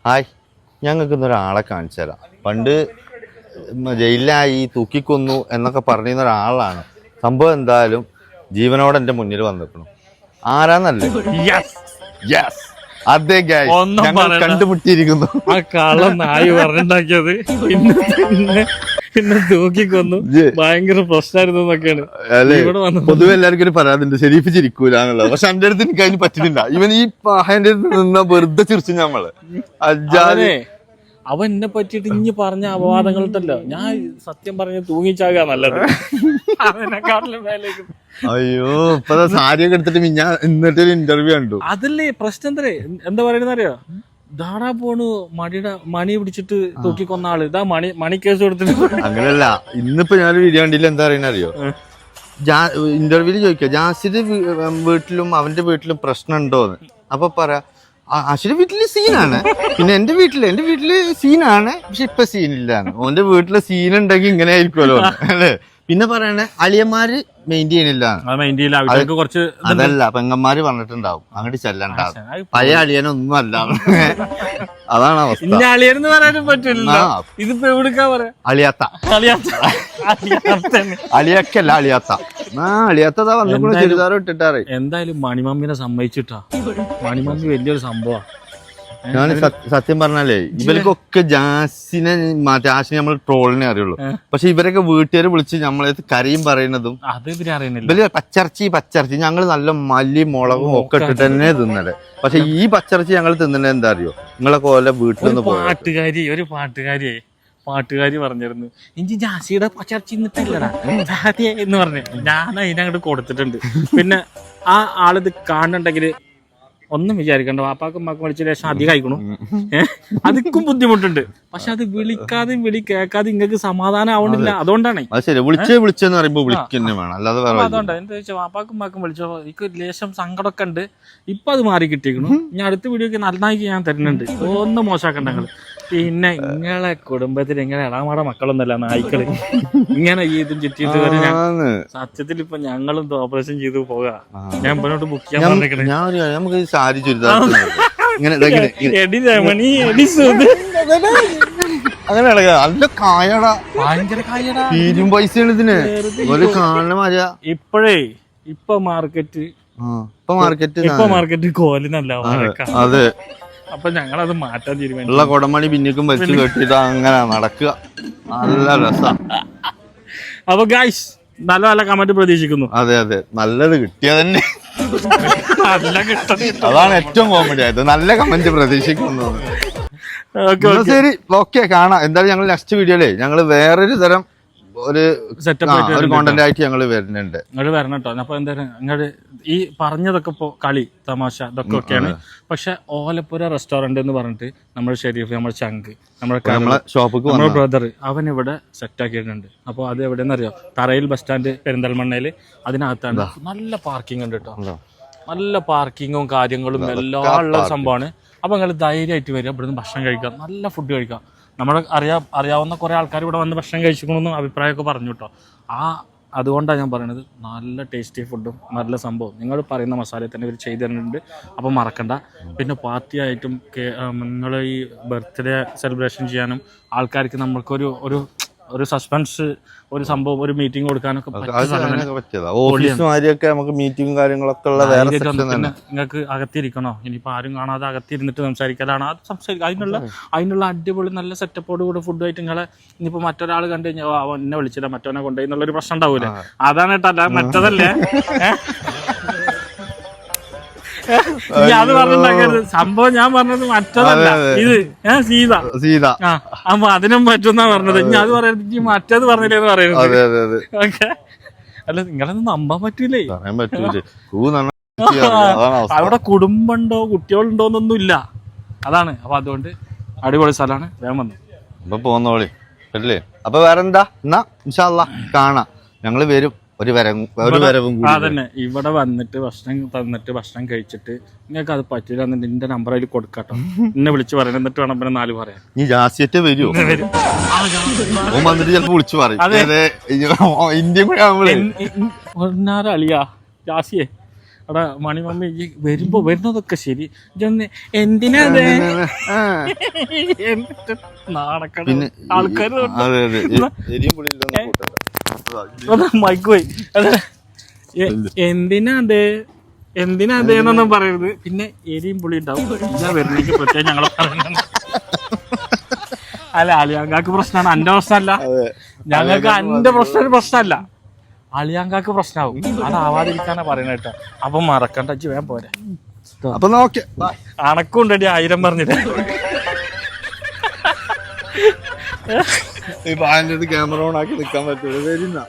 Hi, ഞങ്ങൾക്ക് ഇന്നൊരാളെ കാണിച്ചു തരാം. പണ്ട് ജയിലിലായി തൂക്കിക്കൊന്നു എന്നൊക്കെ പറഞ്ഞിരുന്ന ഒരാളാണ്. സംഭവം എന്തായാലും ജീവനോടെ എൻ്റെ മുന്നിൽ വന്നിരിക്കണം. ആരാന്നല്ലേ? അതെ, ഞങ്ങൾ കണ്ടുമുട്ടിയിരിക്കുന്നു. ആ കള്ളം നായി പറഞ്ഞിണ്ടാക്കിയത് പിന്നെ തൂക്കിക്കൊന്നു, ഭയങ്കര പ്രശ്നമായിരുന്നു എന്നൊക്കെയാണ് ഇവിടെ വന്നത്. പൊതുവെ എല്ലാവർക്കും ഒരു പരാതിണ്ട്, ഷെരീഫ് ചിരിക്കൂല എന്നുള്ളത്. പക്ഷെ എന്റെ അടുത്ത് എനിക്ക് അതിന് പറ്റുന്നില്ല. ഇവൻ ഈ പാഹന്റെ നിന്ന വെറുതെ ചിരിച്ചു നമ്മള്. അവൻ എന്നെ പറ്റിയിട്ട് ഇനി പറഞ്ഞ അപവാദങ്ങളുണ്ടല്ലോ, ഞാൻ സത്യം പറഞ്ഞ് തൂങ്ങിച്ചാകാ നല്ലത്. അയ്യോ, ഇപ്പൊ സാരിയൊക്കെ എടുത്തിട്ട് ഇന്നത്തെ ഇന്റർവ്യൂ കണ്ടു. അതല്ലേ പ്രശ്നം. എന്താ പറയുന്നത് അറിയോ? ദാടാ പോണു മണി പിടിച്ചിട്ട് തൂക്കിക്കൊന്ന ആള് ഇതാ മണി കേസ് കൊടുത്തിട്ട്. അങ്ങനെയല്ല, ഇന്നിപ്പോ ഞാനൊരു വീഡിയോ കണ്ടില്ല. എന്താ പറയുന്ന അറിയോ? ഇന്റർവ്യൂല് ചോദിക്കുക ജാസിന്റെ വീട്ടിലും അവന്റെ വീട്ടിലും പ്രശ്നം ഉണ്ടോന്ന്. അപ്പൊ പറയാ അശ്വിന്റെ വീട്ടില് സീനാണ്, പിന്നെ എന്റെ വീട്ടില് സീനാണ്, പക്ഷെ ഇപ്പൊ സീനില്ലാന്ന്. ഓന്റെ വീട്ടിലെ സീൻ ഉണ്ടെങ്കിൽ ഇങ്ങനെ ആയിരിക്കുമല്ലോ അല്ലേ. പിന്നെ പറയണേ അളിയന്മാര് മെയിൻറ്റെയിൻ ചെയ്യില്ല. അതല്ല, പെങ്ങന്മാര് പറഞ്ഞിട്ടുണ്ടാവും അങ്ങോട്ട് ചെല്ലണ്ടാവും. പഴയ അളിയനൊന്നും അല്ല. അതാണ് അവസ്ഥ. അളിയനെന്ന് പറയാനും പറ്റില്ല. ഇതിപ്പോ എവിടുക്കാ പറയാ? അളിയക്കല്ല, അളിയാത്ത. അളിയാത്തതാ വന്നിട്ട് ചുരിദാർ ഇട്ടിട്ടാറ്. എന്തായാലും മണിമമ്മിനെ സമ്മതിച്ചിട്ടാ. മണിമമ്മി വലിയൊരു സംഭവം. ഞാൻ സത്യം പറഞ്ഞാലേ ഇവർക്കൊക്കെ ജാസിനെ നമ്മൾ ട്രോളിനെ അറിയുള്ളൂ. പക്ഷെ ഇവരൊക്കെ വീട്ടുകാരെ വിളിച്ച് നമ്മളെ കരയും പറയുന്നതും ഇവര് പച്ചറച്ചി ഞങ്ങൾ നല്ല മല്ലി മുളകും ഒക്കെ ഇട്ടിട്ട് തന്നെ തിന്നല്. പക്ഷെ ഈ പച്ചറച്ചി ഞങ്ങൾ തിന്നണേ എന്താ അറിയോ? നിങ്ങളെ പോലെ വീട്ടിൽ നിന്ന് ഒരു പാട്ടുകാരി പറഞ്ഞിരുന്നു, ഇഞ്ചി ജാസിയുടെ പച്ചറച്ചി നിന്നിട്ടല്ലടാ എന്ന് പറഞ്ഞു. ഞാൻ അതിനങ്ങോട്ട് കൊടുത്തിട്ടുണ്ട്. പിന്നെ ആ ആളിത് കാണുന്നുണ്ടെങ്കിൽ ഒന്നും വിചാരിക്കണ്ട, വാപ്പാക്കും ഉമ്മാക്കും വിളിച്ച ശേഷം അധികം കഴിക്കണം. അതിക്കും ബുദ്ധിമുട്ടുണ്ട്. പക്ഷെ അത് വിളിക്കാതെയും കേൾക്കാതെ ഇങ്ങക്ക് സമാധാനം ആവണില്ല. അതുകൊണ്ടാണ് വിളിച്ചെന്ന് പറയുമ്പോൾ അതുകൊണ്ട് എന്താ വെച്ചാൽ വാപ്പാക്കും ഉമ്മാക്കും വിളിച്ചോ എനിക്ക് ലേശം സങ്കടമൊക്കെ ഉണ്ട്. ഇപ്പൊ അത് മാറി കിട്ടിയിരിക്കണു. ഞാൻ അടുത്ത വീഡിയോക്ക് നന്നായി ഞാൻ തരുന്നുണ്ട്, ഒന്നും മോശമാക്കണ്ട ഞങ്ങള്. പിന്നെ ഇങ്ങളെ കുടുംബത്തിൽ ഇങ്ങനെ ഇടാമാട മക്കളൊന്നല്ല നായ്ക്കള് ഇങ്ങനെ ചെയ്തും ചുറ്റിയിട്ട് വരെ. സത്യത്തിൽ ഇപ്പൊ ഞങ്ങളും ഓപ്പറേഷൻ ചെയ്തു പോകാം. ഞാൻ ഇപ്പോഴോട്ട് ബുക്ക് ചെയ്യാൻ പറഞ്ഞേക്കണേ. അങ്ങനെ നല്ല കായടാ, ഭയങ്കര കായടാ. പൈസയാണ് ഇതിന് ഒരു കാണുന്ന. ഇപ്പൊ മാർക്കറ്റ് കോലിനല്ല. അതെ, അപ്പൊ ഞങ്ങളത് മാറ്റാൻ തീരുമാനിച്ചു. ഉള്ള കൊടമണി പിന്നിക്കും വെച്ച് കെട്ടിട്ട് അങ്ങനെ നടക്കുക. നല്ല രസം. അപ്പൊ ഗൈസ് നല്ല നല്ല കമന്റ് പ്രതീക്ഷിക്കുന്നു. അതെ, നല്ലത് കിട്ടിയ തന്നെ. അതാണ് ഏറ്റവും കോമഡി ആയത്, നല്ല കമന്റ് പ്രതീക്ഷിക്കുന്നു. ശരി, ഓക്കെ, കാണാം. എന്തായാലും ഞങ്ങൾ നെക്സ്റ്റ് വീഡിയോയിലേ ഞങ്ങൾ വേറൊരു തരം ഒരു സെറ്റപ്പ് കോണ്ടന്റ് ആയിട്ട് ഞങ്ങൾ വരുന്നുണ്ട്. ഇങ്ങോട്ട് വരണം കേട്ടോ. അപ്പൊ എന്തായാലും ഇങ്ങോട്ട് ഈ പറഞ്ഞതൊക്കെ ഇപ്പോ കളി തമാശ ഇതൊക്കെ ഒക്കെയാണ്. പക്ഷെ ഓലപ്പുര റെസ്റ്റോറന്റ് എന്ന് പറഞ്ഞിട്ട് നമ്മുടെ ഷെരീഫ്, നമ്മുടെ ചങ്ക്, നമ്മുടെ ഷോപ്പിക്ക് നമ്മുടെ ബ്രദർ അവൻ ഇവിടെ സെറ്റ് ആക്കിയിട്ടുണ്ട്. അപ്പോൾ അത് എവിടെയെന്ന് അറിയാം? തറയിൽ ബസ് സ്റ്റാൻഡ് പെരിന്തൽമണ്ണയിൽ. അതിനകത്താണ് നല്ല പാർക്കിംഗ് ഉണ്ട് കേട്ടോ. നല്ല പാർക്കിങ്ങും കാര്യങ്ങളും എല്ലാം ഉള്ള സംഭവമാണ്. അപ്പോൾ നിങ്ങൾ ധൈര്യമായിട്ട് വരിക, ഇവിടുന്ന് ഭക്ഷണം കഴിക്കാം, നല്ല ഫുഡ് കഴിക്കാം. നമ്മുടെ അറിയാവുന്ന കുറേ ആൾക്കാർ ഇവിടെ വന്ന് ഭക്ഷണം കഴിച്ചിക്കണമെന്ന് അഭിപ്രായമൊക്കെ പറഞ്ഞു കേട്ടോ. അതുകൊണ്ടാണ് ഞാൻ പറയുന്നത്, നല്ല ടേസ്റ്റി ഫുഡും നല്ല സംഭവം. നിങ്ങൾ പറയുന്ന മസാലയിൽ തന്നെ ഇവർ ചെയ്തു തരുന്നുണ്ട്. അപ്പം മറക്കണ്ട. പിന്നെ പാർട്ടിയായിട്ടും നിങ്ങൾ ഈ ബർത്ത്ഡേ സെലിബ്രേഷൻ ചെയ്യാനും ആൾക്കാർക്ക് നമ്മൾക്കൊരു ഒരു സസ്പെൻസ്, ഒരു സംഭവം, ഒരു മീറ്റിംഗ് കൊടുക്കാനൊക്കെ നിങ്ങൾക്ക് അകത്തിരിക്കണോ? ഇനിയിപ്പോൾ ആരും കാണാതെ അകത്തിരുന്നിട്ട് സംസാരിക്കലാണ്. അത് അതിനുള്ള അടിപൊളി നല്ല സെറ്റപ്പോട് കൂടെ ഫുഡായിട്ട് നിങ്ങളെ ഇനിയിപ്പോൾ മറ്റൊരാൾ കണ്ടു കഴിഞ്ഞാൽ എന്നെ വിളിച്ചില്ല, മറ്റവനെ കൊണ്ടുപോയി എന്നുള്ളൊരു പ്രശ്നം ഉണ്ടാവൂലേ? അതാണ് കേട്ടോ, അല്ല മറ്റതല്ലേ. അത് പറഞ്ഞിട്ടുണ്ടാക്കരുത്. സംഭവം ഞാൻ പറഞ്ഞത് മറ്റതല്ല, ഇത് സീത. അപ്പൊ അതിനും പറ്റുന്നാ പറഞ്ഞത്. ഇനി അത് പറയരുത്, മറ്റേത് പറഞ്ഞില്ലേന്ന് പറയുന്നത്. ഓക്കെ, അല്ല നിങ്ങളൊന്നും നമ്പാൻ പറ്റൂലേ. അവിടെ കുടുംബമുണ്ടോ കുട്ടികളുണ്ടോന്നൊന്നും ഇല്ല. അതാണ്. അപ്പൊ അതുകൊണ്ട് അടിപൊളി സ്ഥലമാണ്. വേഗം വന്നു പോന്നോളി അല്ലേ. അപ്പൊ വേറെന്താ, എന്നാ ഇൻഷാ അല്ലാ കാണാം. ഞങ്ങള് വരും ഒരു വരവും. അതന്നെ, ഇവിടെ വന്നിട്ട് ഭക്ഷണം തന്നിട്ട് ഭക്ഷണം കഴിച്ചിട്ട് നിങ്ങൾക്ക് അത് പറ്റില്ല എന്നിട്ട് നിന്റെ നമ്പർ അതിൽ കൊടുക്കാട്ടോ. എന്നെ വിളിച്ച് പറയണം, എന്നിട്ട് വേണം പിന്നെ 4 പറയാം. നീ ജാസിയറ്റ് വരുമോ? വന്നിട്ട് ചിലപ്പോ വിളിച്ചു പറയും ഇന്ത്യ അളിയാ ജാസിയെ എടാ മണിമമ്മി ഈ വരുന്നതൊക്കെ ശരി ഇതൊന്ന് എന്തിനാ അതെ നാണക്കട പിന്നെ ആൾക്കാർ അതെ അതെ എരിയും പുളിയും ഇല്ലൊന്നും കൂട്ടണ്ട. മൈക്ക് പോയി എന്തിനാ അതേന്നൊന്നും പറയരുത്. പിന്നെ എരിയും പുളി ഉണ്ടാവും ഇതാ വരുന്നെങ്കിൽ പ്രത്യേകം ഞങ്ങളെ പറയുന്നത്. അല്ല അളിയാങ്കാക്ക് പ്രശ്നമാണ്, എന്റെ പ്രശ്നമല്ല. ഞങ്ങൾക്ക് എന്റെ പ്രശ്നമല്ല, അളിയാങ്കാക്ക് പ്രശ്നമാവും. അതാവാതിരിക്കാനാ പറയുന്നത് കേട്ടോ. അപ്പൊ മറക്കണ്ട ഇജ്ജ് വേഗം പോരെ. അപ്പൊ ഓക്കെ അണക്കുണ്ടടി 1000 പറഞ്ഞിട്ട്. ഇപ്പൊ അതിന്റെ ക്യാമറ ഓൺ ആക്കി നിക്കാൻ പറ്റുള്ളൂ.